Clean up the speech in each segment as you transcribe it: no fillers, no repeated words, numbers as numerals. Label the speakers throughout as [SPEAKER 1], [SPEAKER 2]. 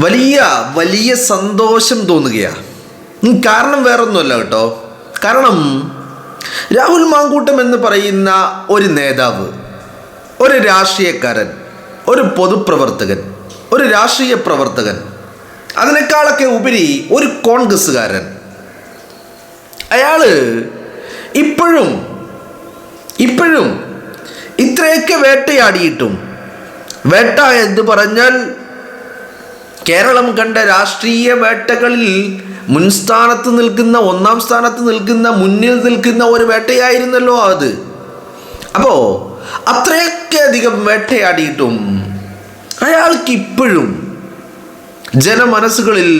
[SPEAKER 1] വലിയ വലിയ സന്തോഷം തോന്നുകയാണ്. കാരണം വേറൊന്നുമല്ല കേട്ടോ. കാരണം രാഹുൽ മാങ്കൂട്ടം എന്ന് പറയുന്ന ഒരു നേതാവ്, ഒരു രാഷ്ട്രീയക്കാരൻ, ഒരു പൊതുപ്രവർത്തകൻ, ഒരു രാഷ്ട്രീയ പ്രവർത്തകൻ, അതിനേക്കാളൊക്കെ ഉപരി ഒരു കോൺഗ്രസ്സുകാരൻ, അയാൾ ഇപ്പോഴും ഇത്രയൊക്കെ വേട്ടയാടിയിട്ടും, വേട്ട എന്ന് പറഞ്ഞാൽ കേരളം കണ്ട രാഷ്ട്രീയ വേട്ടകളിൽ മുൻസ്ഥാനത്ത് നിൽക്കുന്ന, ഒന്നാം സ്ഥാനത്ത് നിൽക്കുന്ന, മുന്നിൽ നിൽക്കുന്ന ഒരു വേട്ടയായിരുന്നല്ലോ അത്. അപ്പോൾ അത്രയൊക്കെ അധികം വേട്ടയാടിയിട്ടും അയാൾക്ക് ഇപ്പോഴും ജനമനസ്സുകളിൽ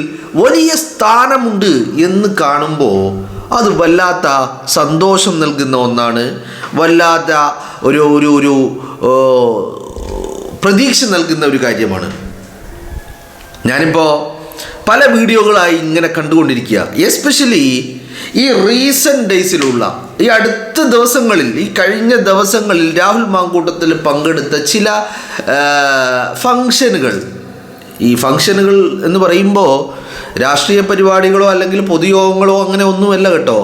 [SPEAKER 1] വലിയ സ്ഥാനമുണ്ട് എന്ന് കാണുമ്പോൾ അത് വല്ലാത്ത സന്തോഷം നൽകുന്ന ഒന്നാണ്, വല്ലാത്ത ഒരു പ്രതീക്ഷ നൽകുന്ന ഒരു കാര്യമാണ്. ഞാനിപ്പോൾ പല വീഡിയോകളായി ഇങ്ങനെ കണ്ടുകൊണ്ടിരിക്കുക. എസ്പെഷ്യലി ഈ റീസെൻറ്റ് ഡേയ്സിലുള്ള, ഈ അടുത്ത ദിവസങ്ങളിൽ, ഈ കഴിഞ്ഞ ദിവസങ്ങളിൽ രാഹുൽ മാങ്കൂട്ടത്തിൽ പങ്കെടുത്ത ചില ഫങ്ഷനുകൾ. ഈ ഫങ്ഷനുകൾ എന്ന് പറയുമ്പോൾ രാഷ്ട്രീയ പരിപാടികളോ അല്ലെങ്കിൽ പൊതുയോഗങ്ങളോ അങ്ങനെ ഒന്നുമല്ല കേട്ടോ.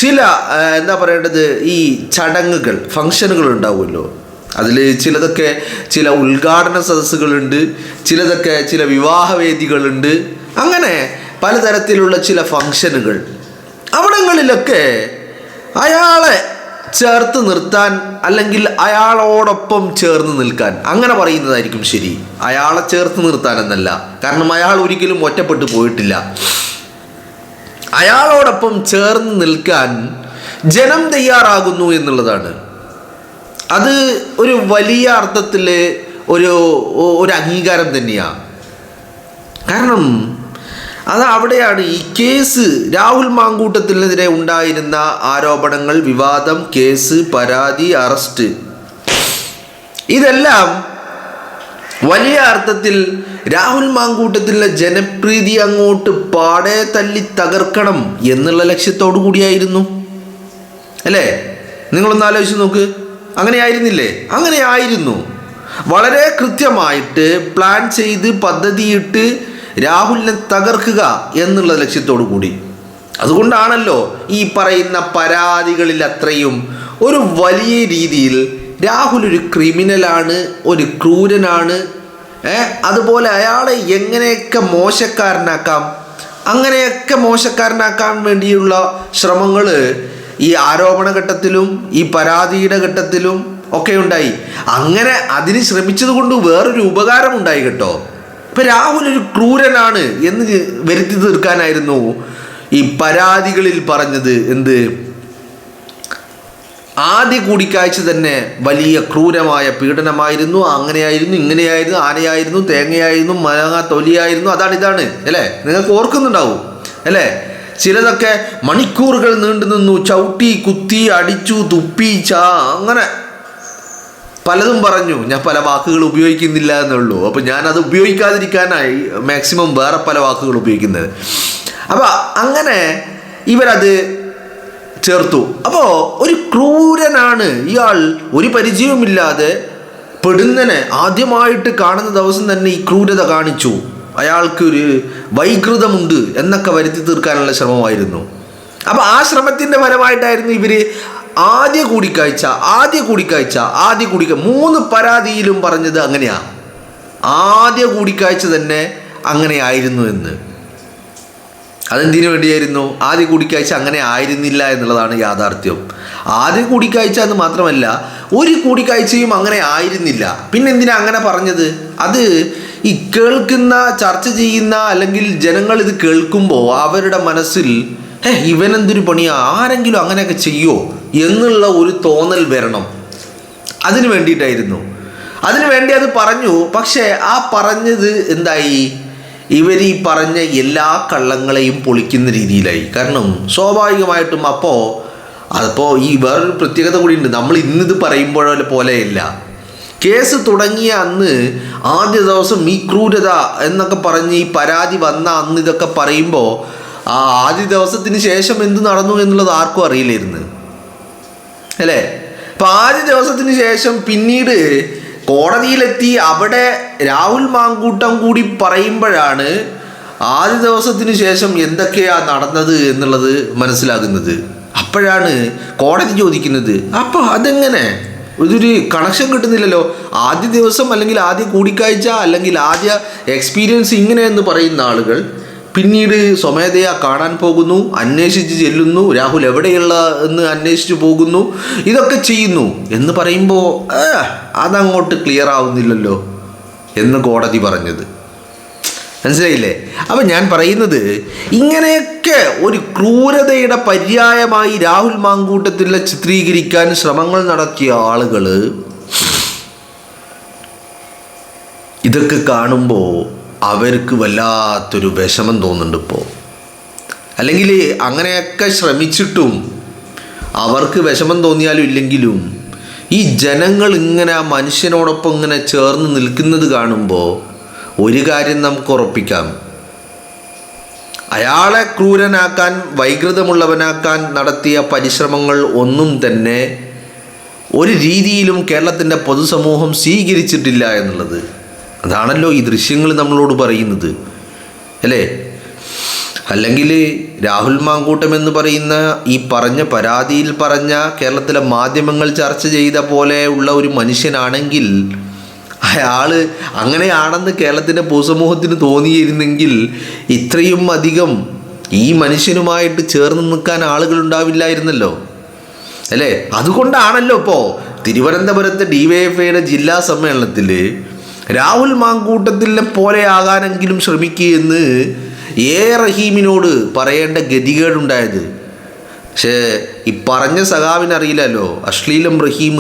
[SPEAKER 1] ചില എന്താ പറയേണ്ടത്, ഈ ചടങ്ങുകൾ, ഫങ്ഷനുകൾ ഉണ്ടാവുമല്ലോ. അതിൽ ചിലതൊക്കെ ചില ഉദ്ഘാടന സദസ്സുകളുണ്ട്, ചിലതൊക്കെ ചില വിവാഹവേദികളുണ്ട്, അങ്ങനെ പലതരത്തിലുള്ള ചില ഫങ്ഷനുകൾ. അവിടങ്ങളിലൊക്കെ അയാളെ ചേർത്ത് നിർത്താൻ അല്ലെങ്കിൽ അയാളോടൊപ്പം ചേർന്ന് നിൽക്കാൻ, അങ്ങനെ പറയുന്നതായിരിക്കും ശരി. അയാളെ ചേർത്ത് നിർത്താൻ എന്നല്ല, കാരണം അയാൾ ഒരിക്കലും ഒറ്റപ്പെട്ടു പോയിട്ടില്ല. അയാളോടൊപ്പം ചേർന്ന് നിൽക്കാൻ ജനം തയ്യാറാകുന്നു എന്നുള്ളതാണ്. അത് ഒരു വലിയ അർത്ഥത്തിൽ ഒരു അംഗീകാരം തന്നെയാണ്. കാരണം അത് അവിടെയാണ് ഈ കേസ്, രാഹുൽ മാങ്കൂട്ടത്തിനെതിരെ ഉണ്ടായിരുന്ന ആരോപണങ്ങൾ, വിവാദം, കേസ്, പരാതി, അറസ്റ്റ്, ഇതെല്ലാം വലിയ അർത്ഥത്തിൽ രാഹുൽ മാങ്കൂട്ടത്തിലെ ജനപ്രീതി അങ്ങോട്ട് പാടെ തല്ലി തകർക്കണം എന്നുള്ള ലക്ഷ്യത്തോടു കൂടിയായിരുന്നു അല്ലേ? നിങ്ങളൊന്ന് ആലോചിച്ച് നോക്ക്. അങ്ങനെയായിരുന്നില്ലേ? അങ്ങനെയായിരുന്നു. വളരെ കൃത്യമായിട്ട് പ്ലാൻ ചെയ്ത് പദ്ധതിയിട്ട് രാഹുലിനെ തകർക്കുക എന്നുള്ള ലക്ഷ്യത്തോടു കൂടി. അതുകൊണ്ടാണല്ലോ ഈ പറയുന്ന പരാതികളിൽ അത്രയും ഒരു വലിയ രീതിയിൽ രാഹുൽ ഒരു ക്രിമിനലാണ്, ഒരു ക്രൂരനാണ്, അതുപോലെ അയാളെ എങ്ങനെയൊക്കെ മോശക്കാരനാക്കാം, അങ്ങനെയൊക്കെ മോശക്കാരനാക്കാൻ വേണ്ടിയുള്ള ശ്രമങ്ങൾ ഈ ആരോപണ ഘട്ടത്തിലും ഈ പരാതിയുടെ ഘട്ടത്തിലും ഒക്കെ ഉണ്ടായി. അങ്ങനെ അതിന് ശ്രമിച്ചത് കൊണ്ട് വേറൊരു ഉപകാരം ഉണ്ടായി കേട്ടോ. ഇപ്പം രാഹുൽ ഒരു ക്രൂരനാണ് എന്ന് വരുത്തി തീർക്കാനായിരുന്നു ഈ പരാതികളിൽ പറഞ്ഞത്. എന്ത്? ആദ്യ കൂടിക്കാഴ്ച തന്നെ വലിയ ക്രൂരമായ പീഡനമായിരുന്നു, അങ്ങനെയായിരുന്നു, ഇങ്ങനെയായിരുന്നു, ആനയായിരുന്നു, തേങ്ങയായിരുന്നു, മാങ്ങ തൊലിയായിരുന്നു, അതാണ് ഇതാണ് അല്ലേ? നിങ്ങൾക്ക് ഓർക്കുന്നുണ്ടാവും അല്ലേ? ചിലതൊക്കെ മണിക്കൂറുകൾ നീണ്ടു നിന്നു, ചവിട്ടി, കുത്തി, അടിച്ചു, തുപ്പി, അങ്ങനെ പലതും പറഞ്ഞു. ഞാൻ പല വാക്കുകൾ ഉപയോഗിക്കുന്നില്ല എന്നുള്ളൂ. അപ്പോൾ ഞാനത് ഉപയോഗിക്കാതിരിക്കാനായി മാക്സിമം വേറെ പല വാക്കുകൾ ഉപയോഗിക്കുന്നത്. അപ്പോൾ അങ്ങനെ ഇവരത് ചേർത്തു. അപ്പോൾ ഒരു ക്രൂരനാണ് ഇയാൾ, ഒരു പരിചയവുമില്ലാതെ പെടുന്നനെ ആദ്യമായിട്ട് കാണുന്ന ദിവസം തന്നെ ഈ ക്രൂരത കാണിച്ചു, അയാൾക്കൊരു വൈകൃതമുണ്ട് എന്നൊക്കെ വരുത്തി തീർക്കാനുള്ള ശ്രമമായിരുന്നു. അപ്പോൾ ആ ശ്രമത്തിൻ്റെ ഫലമായിട്ടായിരുന്നു ഇവർ ആദ്യ കൂടിക്കാഴ്ച 3 പരാതിയിലും പറഞ്ഞത് അങ്ങനെയാണ്. ആദ്യ കൂടിക്കാഴ്ച തന്നെ അങ്ങനെയായിരുന്നു എന്ന്. അതെന്തിനു വേണ്ടിയായിരുന്നു? ആദ്യ കൂടിക്കാഴ്ച അങ്ങനെ ആയിരുന്നില്ല എന്നുള്ളതാണ് യാഥാർത്ഥ്യം. ആദ്യ കൂടിക്കാഴ്ച എന്ന് മാത്രമല്ല, ഒരു കൂടിക്കാഴ്ചയും അങ്ങനെ ആയിരുന്നില്ല. പിന്നെന്തിനാ അങ്ങനെ പറഞ്ഞത്? അത് ഈ കേൾക്കുന്ന, ചർച്ച ചെയ്യുന്ന അല്ലെങ്കിൽ ജനങ്ങൾ ഇത് കേൾക്കുമ്പോൾ അവരുടെ മനസ്സിൽ ഇവനെന്തൊരു പണിയാ, ആരെങ്കിലും അങ്ങനെയൊക്കെ ചെയ്യോ എന്നുള്ള ഒരു തോന്നൽ വരണം. അതിനു വേണ്ടിയിട്ടായിരുന്നു. അതിനു വേണ്ടി അത് പറഞ്ഞു. പക്ഷേ ആ പറഞ്ഞത് എന്തായി? ഇവർ ഈ പറഞ്ഞ എല്ലാ കള്ളങ്ങളെയും പൊളിക്കുന്ന രീതിയിലായി. കാരണം സ്വാഭാവികമായിട്ടും അപ്പോൾ ഈ വേറൊരു പ്രത്യേകത കൂടിയുണ്ട്. നമ്മൾ ഇന്നിത് പറയുമ്പോൾ പോലെയല്ല. കേസ് തുടങ്ങിയ അന്ന് ആദ്യ ദിവസം ഈ ക്രൂരത എന്നൊക്കെ പറഞ്ഞ് ഈ പരാതി വന്ന അന്ന് ഇതൊക്കെ പറയുമ്പോൾ ആ ആദ്യ ദിവസത്തിന് ശേഷം എന്ത് നടന്നു എന്നുള്ളത് ആർക്കും അറിയില്ലായിരുന്നു അല്ലേ? അപ്പം ആദ്യ ദിവസത്തിന് ശേഷം പിന്നീട് കോടതിയിലെത്തി അവിടെ രാഹുൽ മാങ്കൂട്ടം കൂടി പറയുമ്പോഴാണ് ആദ്യ ദിവസത്തിന് ശേഷം എന്തൊക്കെയാ നടന്നത് എന്നുള്ളത് മനസ്സിലാകുന്നത്. അപ്പോഴാണ് കോടതി ചോദിക്കുന്നത്, അപ്പോൾ അതെങ്ങനെ ഇതൊരു കണക്ഷൻ കിട്ടുന്നില്ലല്ലോ, ആദ്യ ദിവസം അല്ലെങ്കിൽ ആദ്യ കൂടിക്കാഴ്ച അല്ലെങ്കിൽ ആദ്യ എക്സ്പീരിയൻസ് ഇങ്ങനെയെന്ന് പറയുന്ന ആളുകൾ പിന്നീട് സ്വമേധയാ കാണാൻ പോകുന്നു, അന്വേഷിച്ച് ചെല്ലുന്നു, രാഹുൽ എവിടെയുള്ള എന്ന് അന്വേഷിച്ച് പോകുന്നു, ഇതൊക്കെ ചെയ്യുന്നു എന്ന് പറയുമ്പോൾ അതങ്ങോട്ട് ക്ലിയർ ആവുന്നില്ലല്ലോ എന്ന് കോടതി പറഞ്ഞത്. മനസ്സിലായില്ലേ? അപ്പം ഞാൻ പറയുന്നത്, ഇങ്ങനെയൊക്കെ ഒരു ക്രൂരതയുടെ പര്യായമായി രാഹുൽ മാങ്കൂട്ടത്തിലെ ചിത്രീകരിക്കാൻ ശ്രമങ്ങൾ നടത്തിയ ആളുകൾ ഇതൊക്കെ കാണുമ്പോൾ അവർക്ക് വല്ലാത്തൊരു വിഷമം തോന്നുന്നുണ്ട് ഇപ്പോൾ. അല്ലെങ്കിൽ അങ്ങനെയൊക്കെ ശ്രമിച്ചിട്ടും അവർക്ക് വിഷമം തോന്നിയാലും ഇല്ലെങ്കിലും ഈ ജനങ്ങൾ ഇങ്ങനെ ആ മനുഷ്യനോടൊപ്പം ഇങ്ങനെ ചേർന്ന് നിൽക്കുന്നത് കാണുമ്പോൾ ഒരു കാര്യം നമുക്ക് ഉറപ്പിക്കാം, അയാളെ ക്രൂരനാക്കാൻ, വൈകൃതമുള്ളവനാക്കാൻ നടത്തിയ പരിശ്രമങ്ങൾ ഒന്നും തന്നെ ഒരു രീതിയിലും കേരളത്തിൻ്റെ പൊതുസമൂഹം സ്വീകരിച്ചിട്ടില്ല എന്നുള്ളത്. അതാണല്ലോ ഈ ദൃശ്യങ്ങൾ നമ്മളോട് പറയുന്നത്, അല്ലേ? അല്ലെങ്കിൽ രാഹുൽ മാങ്കൂട്ടം എന്ന് പറയുന്ന ഈ പറഞ്ഞ പരാതിയിൽ പറഞ്ഞ കേരളത്തിലെ മാധ്യമങ്ങൾ ചർച്ച ചെയ്ത പോലെ ഉള്ള ഒരു മനുഷ്യനാണെങ്കിൽ അയാൾ അങ്ങനെയാണെന്ന് കേരളത്തിൻ്റെ പൊതുസമൂഹത്തിന് തോന്നിയിരുന്നെങ്കിൽ ഇത്രയും അധികം ഈ മനുഷ്യനുമായിട്ട് ചേർന്ന് നിൽക്കാൻ ആളുകളുണ്ടാവില്ലായിരുന്നല്ലോ, അല്ലേ? അതുകൊണ്ടാണല്ലോ ഇപ്പോൾ തിരുവനന്തപുരത്തെ DYFIയുടെ ജില്ലാ സമ്മേളനത്തിൽ രാഹുൽ മാങ്കൂട്ടത്തിലെ പോലെ ആകാനെങ്കിലും ശ്രമിക്കുകയെന്ന് റഹീമിനോട് പറയേണ്ട ഗതികേടുണ്ടായത്. പക്ഷേ ഈ പറഞ്ഞ സഖാവിനറിയില്ലല്ലോ, അശ്ലീലം റഹീം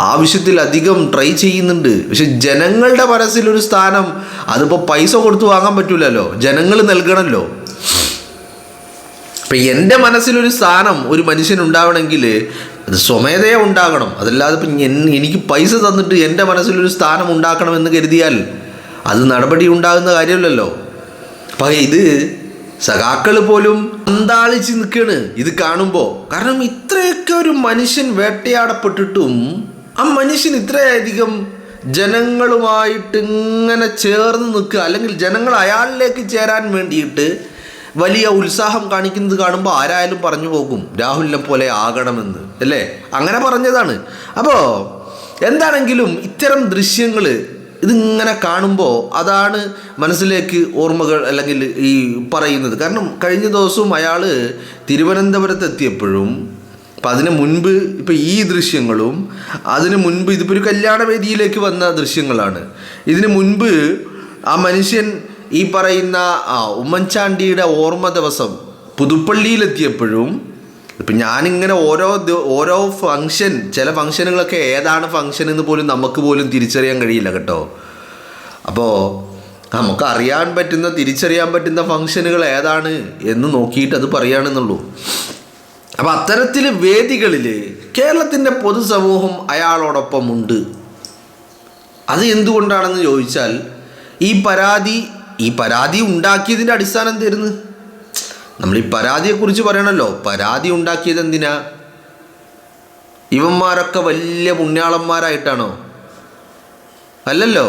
[SPEAKER 1] ആവശ്യത്തിലധികം ട്രൈ ചെയ്യുന്നുണ്ട്. പക്ഷെ ജനങ്ങളുടെ മനസ്സിലൊരു സ്ഥാനം അതിപ്പോൾ പൈസ കൊടുത്ത് വാങ്ങാൻ പറ്റില്ലല്ലോ, ജനങ്ങൾ നൽകണമല്ലോ. അപ്പം എൻ്റെ മനസ്സിലൊരു സ്ഥാനം ഒരു മനുഷ്യനുണ്ടാവണമെങ്കിൽ അത് സ്വമേധയാ ഉണ്ടാകണം. അതല്ലാതെ ഇപ്പം എനിക്ക് പൈസ തന്നിട്ട് എൻ്റെ മനസ്സിലൊരു സ്ഥാനം ഉണ്ടാക്കണമെന്ന് കരുതിയാൽ അത് നടപടി ഉണ്ടാകുന്ന കാര്യമല്ലല്ലോ. അപ്പം ഇത് സഖാക്കൾ പോലും അന്താളിച്ച് നിൽക്കുകയാണ് ഇത് കാണുമ്പോൾ. കാരണം ഇത്രയൊക്കെ ഒരു മനുഷ്യൻ വേട്ടയാടപ്പെട്ടിട്ടും ആ മനുഷ്യൻ ഇത്രയധികം ജനങ്ങളുമായിട്ട് ഇങ്ങനെ ചേർന്ന് നിൽക്കുക, അല്ലെങ്കിൽ ജനങ്ങൾ അയാളിലേക്ക് ചേരാൻ വേണ്ടിയിട്ട് വലിയ ഉത്സാഹം കാണിക്കുന്നത് കാണുമ്പോൾ ആരായാലും പറഞ്ഞു പോകും രാഹുലിനെ പോലെ ആകണമെന്ന്, അല്ലേ? അങ്ങനെ പറഞ്ഞതാണ്. അപ്പോൾ എന്താണെങ്കിലും ഇത്തരം ദൃശ്യങ്ങൾ ഇതിങ്ങനെ കാണുമ്പോൾ അതാണ് മനസ്സിലേക്ക് ഓർമ്മകൾ അല്ലെങ്കിൽ ഈ പറയുന്നത്. കാരണം കഴിഞ്ഞ ദിവസവും അയാൾ തിരുവനന്തപുരത്ത് എത്തിയപ്പോഴും അപ്പം അതിന് മുൻപ് ഇപ്പം ഈ ദൃശ്യങ്ങളും അതിന് മുൻപ് ഇതിപ്പോൾ ഒരു കല്യാണ വേദിയിലേക്ക് വന്ന ദൃശ്യങ്ങളാണ്. ഇതിന് മുൻപ് ആ മനുഷ്യൻ ഈ പറയുന്ന ഉമ്മൻചാണ്ടിയുടെ ഓർമ്മ ദിവസം പുതുപ്പള്ളിയിലെത്തിയപ്പോഴും ഇപ്പം ഞാനിങ്ങനെ ഓരോ ഫങ്ഷൻ, ചില ഫങ്ഷനുകളൊക്കെ ഏതാണ് ഫങ്ഷൻ എന്ന് പോലും നമുക്ക് പോലും തിരിച്ചറിയാൻ കഴിയില്ല കേട്ടോ. അപ്പോൾ നമുക്ക് തിരിച്ചറിയാൻ പറ്റുന്ന ഫങ്ഷനുകൾ ഏതാണ് എന്ന് നോക്കിയിട്ട് അത് പറയുകയാണെന്നുള്ളൂ. അപ്പം അത്തരത്തിൽ വേദികളിൽ കേരളത്തിൻ്റെ പൊതുസമൂഹം അയാളോടൊപ്പം ഉണ്ട്. അത് എന്തുകൊണ്ടാണെന്ന് ചോദിച്ചാൽ ഈ പരാതി ഉണ്ടാക്കിയതിൻ്റെ അടിസ്ഥാനം തരുന്നു. നമ്മൾ ഈ പരാതിയെക്കുറിച്ച് പറയണമല്ലോ. പരാതി ഉണ്ടാക്കിയത് എന്തിനാ? ഇവന്മാരൊക്കെ വലിയ പുണ്യാളന്മാരായിട്ടാണോ? അല്ലല്ലോ.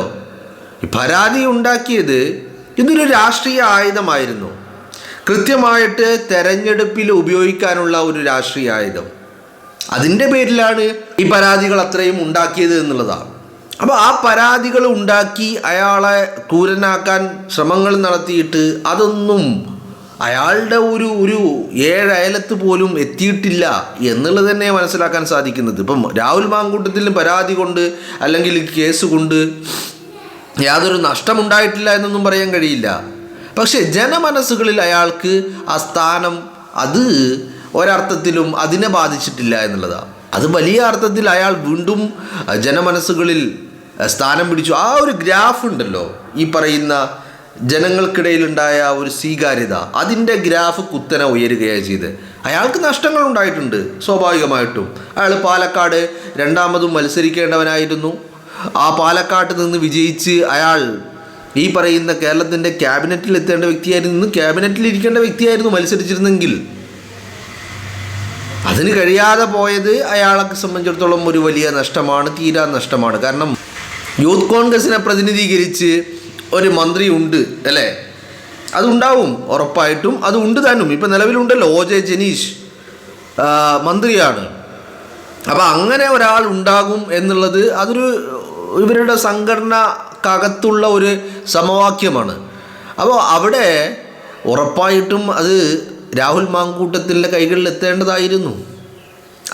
[SPEAKER 1] ഈ പരാതി ഉണ്ടാക്കിയത് ഇതൊരു രാഷ്ട്രീയ ആയുധമായിരുന്നു, കൃത്യമായിട്ട് തെരഞ്ഞെടുപ്പിൽ ഉപയോഗിക്കാനുള്ള ഒരു രാഷ്ട്രീയ ആയുധം. അതിൻ്റെ പേരിലാണ് ഈ പരാതികൾ അത്രയും ഉണ്ടാക്കിയത് എന്നുള്ളതാണ്. അപ്പോൾ ആ പരാതികൾ ഉണ്ടാക്കി അയാളെ ക്രൂരനാക്കാൻ ശ്രമങ്ങൾ നടത്തിയിട്ട് അതൊന്നും അയാളുടെ ഒരു ഏഴയലത്ത് പോലും എത്തിയിട്ടില്ല എന്നുള്ളത് തന്നെ മനസ്സിലാക്കാൻ സാധിക്കുന്നത്. ഇപ്പം രാഹുൽ മാങ്കൂട്ടത്തിലും പരാതി കൊണ്ട് അല്ലെങ്കിൽ കേസ് കൊണ്ട് യാതൊരു നഷ്ടമുണ്ടായിട്ടില്ല എന്നൊന്നും പറയാൻ കഴിയില്ല. പക്ഷേ ജനമനസ്സുകളിൽ അയാൾക്ക് ആ സ്ഥാനം അത് ഒരർത്ഥത്തിലും അതിനെ ബാധിച്ചിട്ടില്ല എന്നുള്ളതാണ്. അത് വലിയ അർത്ഥത്തിൽ അയാൾ വീണ്ടും ജനമനസ്സുകളിൽ സ്ഥാനം പിടിച്ചു. ആ ഒരു ഗ്രാഫ് ഉണ്ടല്ലോ, ഈ പറയുന്ന ജനങ്ങൾക്കിടയിലുണ്ടായ ഒരു സ്വീകാര്യത, അതിൻ്റെ ഗ്രാഫ് കുത്തനെ ഉയരുകയാണ് ചെയ്ത്. അയാൾക്ക് നഷ്ടങ്ങൾ ഉണ്ടായിട്ടുണ്ട് സ്വാഭാവികമായിട്ടും. അയാൾ പാലക്കാട് രണ്ടാമതും മത്സരിക്കേണ്ടവനായിരുന്നു. ആ പാലക്കാട്ട് നിന്ന് വിജയിച്ച് അയാൾ ഈ പറയുന്ന കേരളത്തിൻ്റെ ക്യാബിനറ്റിൽ എത്തേണ്ട വ്യക്തിയായിരുന്നു, ക്യാബിനറ്റിൽ ഇരിക്കേണ്ട വ്യക്തിയായിരുന്നു മത്സരിച്ചിരുന്നെങ്കിൽ. അതിന് കഴിയാതെ പോയത് അയാളെ സംബന്ധിച്ചിടത്തോളം ഒരു വലിയ നഷ്ടമാണ്, തീരാ നഷ്ടമാണ്. കാരണം യൂത്ത് കോൺഗ്രസിനെ പ്രതിനിധീകരിച്ച് ഒരു മന്ത്രി ഉണ്ട് അല്ലേ? അതുണ്ടാവും, ഉറപ്പായിട്ടും അത് ഉണ്ട് താനും. ഇപ്പം നിലവിലുണ്ടല്ലോ OJ ജനീഷ് മന്ത്രിയാണ്. അപ്പം അങ്ങനെ ഒരാൾ ഉണ്ടാകും എന്നുള്ളത് അതൊരു ഇവരുടെ സംഘടനക്കകത്തുള്ള ഒരു സമവാക്യമാണ്. അപ്പോൾ അവിടെ ഉറപ്പായിട്ടും അത് രാഹുൽ മാങ്കൂട്ടത്തിൻ്റെ കൈകളിൽ എത്തേണ്ടതായിരുന്നു.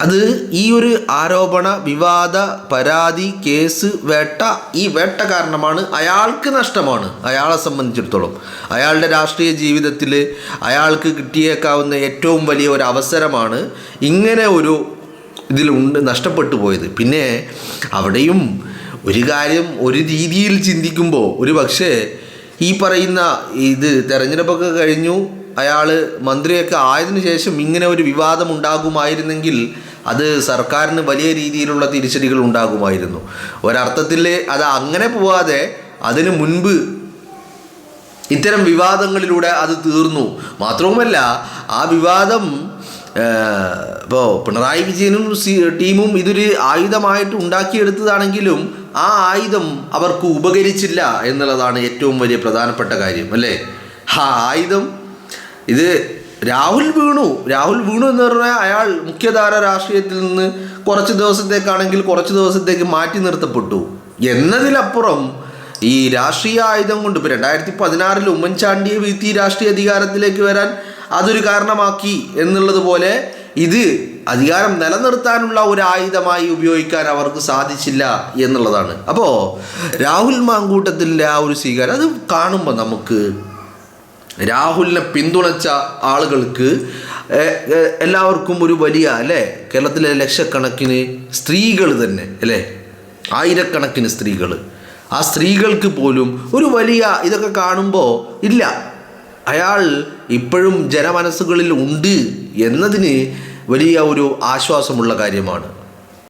[SPEAKER 1] അത് ഈ ഒരു ആരോപണ വിവാദ പരാതി കേസ് വേട്ട, ഈ വേട്ട കാരണമാണ് അയാൾക്ക് നഷ്ടമാണ്. അയാളെ സംബന്ധിച്ചിടത്തോളം അയാളുടെ രാഷ്ട്രീയ ജീവിതത്തിൽ അയാൾക്ക് കിട്ടിയേക്കാവുന്ന ഏറ്റവും വലിയ ഒരു അവസരമാണ് ഇങ്ങനെ ഒരു ഇതിലുണ്ട് നഷ്ടപ്പെട്ടു പോയത്. പിന്നെ അവിടെയും ഒരു കാര്യം ഒരു രീതിയിൽ ചിന്തിക്കുമ്പോൾ ഒരു പക്ഷേ ഈ പറയുന്ന ഇത് തെരഞ്ഞെടുപ്പൊക്കെ കഴിഞ്ഞു അയാൾ മന്ത്രിയൊക്കെ ആയതിനു ശേഷം ഇങ്ങനെ ഒരു വിവാദം ഉണ്ടാകുമായിരുന്നെങ്കിൽ അത് സർക്കാരിന് വലിയ രീതിയിലുള്ള തിരിച്ചടികൾ ഉണ്ടാകുമായിരുന്നു. ഒരർത്ഥത്തിൽ അത് അങ്ങനെ പോവാതെ അതിനു മുൻപ് ഇത്തരം വിവാദങ്ങളിലൂടെ അത് തീർന്നു. മാത്രവുമല്ല ആ വിവാദം ഇപ്പോൾ പിണറായി വിജയനും ടീമും ഇതൊരു ആയുധമായിട്ട് ഉണ്ടാക്കിയെടുത്തതാണെങ്കിലും ആ ആയുധം അവർക്ക് ഉപകരിച്ചില്ല എന്നുള്ളതാണ് ഏറ്റവും വലിയ പ്രധാനപ്പെട്ട കാര്യം അല്ലേ? ആ ആയുധം ഇത് രാഹുൽ വീണു എന്ന് പറഞ്ഞാൽ അയാൾ മുഖ്യധാര രാഷ്ട്രീയത്തിൽ നിന്ന് കുറച്ച് ദിവസത്തേക്കാണെങ്കിൽ കുറച്ച് ദിവസത്തേക്ക് മാറ്റി നിർത്തപ്പെട്ടു എന്നതിലപ്പുറം ഈ രാഷ്ട്രീയ ആയുധം കൊണ്ട് ഇപ്പോൾ 2016 ഉമ്മൻചാണ്ടിയെ വീഴ്ത്തി രാഷ്ട്രീയ അധികാരത്തിലേക്ക് വരാൻ അതൊരു കാരണമാക്കി എന്നുള്ളത് പോലെ ഇത് അധികാരം നിലനിർത്താനുള്ള ഒരു ആയുധമായി ഉപയോഗിക്കാൻ അവർക്ക് സാധിച്ചില്ല എന്നുള്ളതാണ്. അപ്പോൾ രാഹുൽ മാങ്കൂട്ടത്തിൻ്റെ ആ ഒരു സ്വീകാരം അത് കാണുമ്പോൾ നമുക്ക് രാഹുലിനെ പിന്തുണച്ച ആളുകൾക്ക് എല്ലാവർക്കും ഒരു വലിയ അല്ലേ, കേരളത്തിലെ ലക്ഷക്കണക്കിന് സ്ത്രീകൾ തന്നെ അല്ലേ, ആയിരക്കണക്കിന് സ്ത്രീകൾ, ആ സ്ത്രീകൾക്ക് പോലും ഒരു വലിയ ഇതൊക്കെ കാണുമ്പോൾ ഇല്ല അയാൾ ഇപ്പോഴും ജനമനസ്സുകളിൽ ഉണ്ട് എന്നതിന് വലിയ ഒരു ആശ്വാസമുള്ള കാര്യമാണ്.